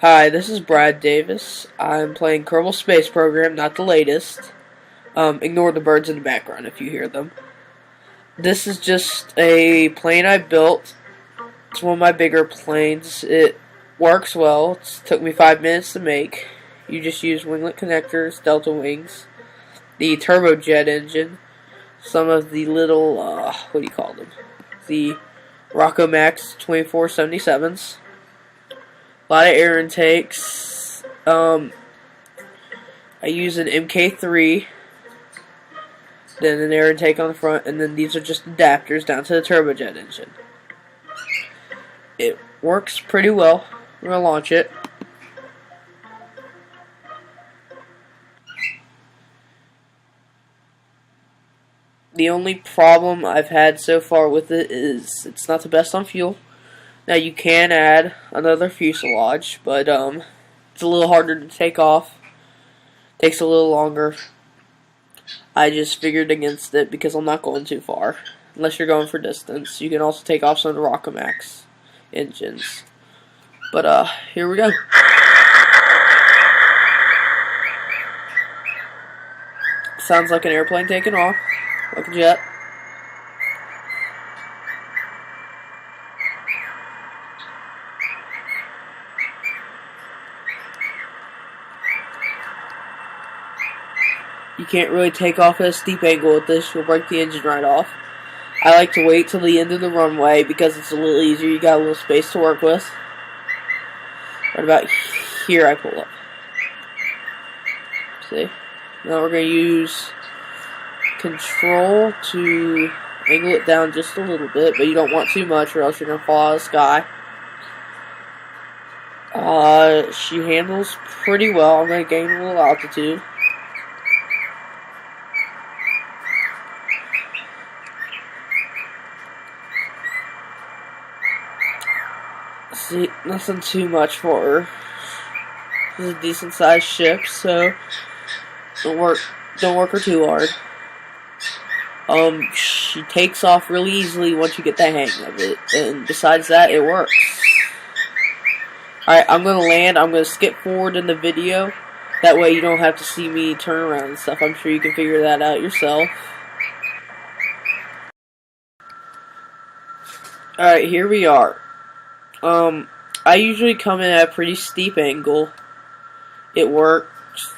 Hi, this is Brad Davis. I'm playing Kerbal Space Program, not the latest. Ignore the birds in the background if you hear them. This is just a plane I built. It's one of my bigger planes. It works well. It took me 5 minutes to make. You just use winglet connectors, delta wings, the turbojet engine, some of the little, what do you call them? The Rockomax 2477s. A lot of air intakes. I use an MK3, then an air intake on the front, and then these are just adapters down to the turbojet engine. It works pretty well. I'm going to launch it. The only problem I've had so far with it is it's not the best on fuel. Now you can add another fuselage, but it's a little harder to take off. Takes a little longer. I just figured against it because I'm not going too far. Unless you're going for distance. You can also take off some of the Rockomax engines. But here we go. Sounds like an airplane taking off. Like a jet. You can't really take off at a steep angle with this. You'll break the engine right off. I like to wait till the end of the runway because it's a little easier. You got a little space to work with. Right about here I pull up. See? Now we're going to use control to angle it down just a little bit, but you don't want too much or else you're going to fall out of the sky. She handles pretty well. I'm going to gain a little altitude. See, nothing too much for her. This is a decent sized ship, so don't work her too hard. She takes off really easily once you get the hang of it, and besides that, it works. Alright, I'm gonna land. I'm gonna skip forward in the video. That way you don't have to see me turn around and stuff. I'm sure you can figure that out yourself. Alright, here we are. I usually come in at a pretty steep angle. It works.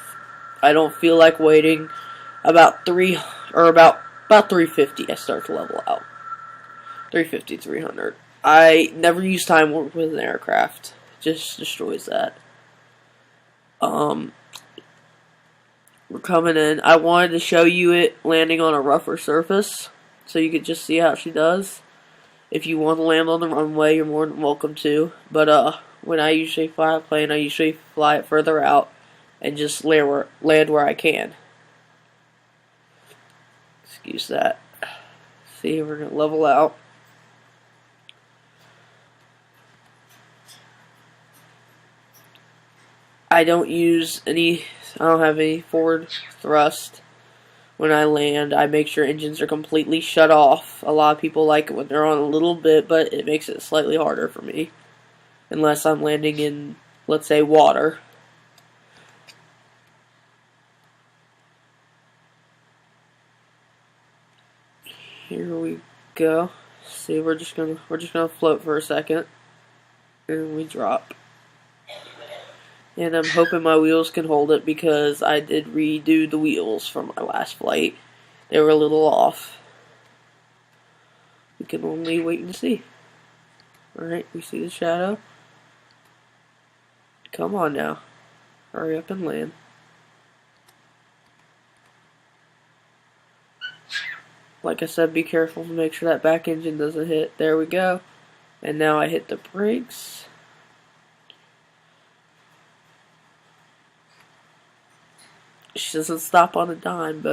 I don't feel like waiting. About 350 I start to level out. 350, 300. I never use time warp with an aircraft. It just destroys that. We're coming in. I wanted to show you it landing on a rougher surface so you could just see how she does. If you want to land on the runway, you're more than welcome to. But when I usually fly a plane, I usually fly it further out and just land where I can. Excuse that. See, we're going to level out. I don't have any forward thrust. When I land, I make sure engines are completely shut off. A lot of people like it when they're on a little bit, but it makes it slightly harder for me. Unless I'm landing in, let's say, water. Here we go. See, we're just gonna float for a second. And we drop. And I'm hoping my wheels can hold it because I did redo the wheels from my last flight. They were a little off. We can only wait and see. Alright, we see the shadow. Come on now. Hurry up and land. Like I said, be careful to make sure that back engine doesn't hit. There we go. And now I hit the brakes. She doesn't stop on a dime,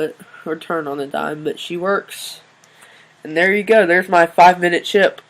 or turn on a dime, but she works. And there you go. There's my 5-minute chip.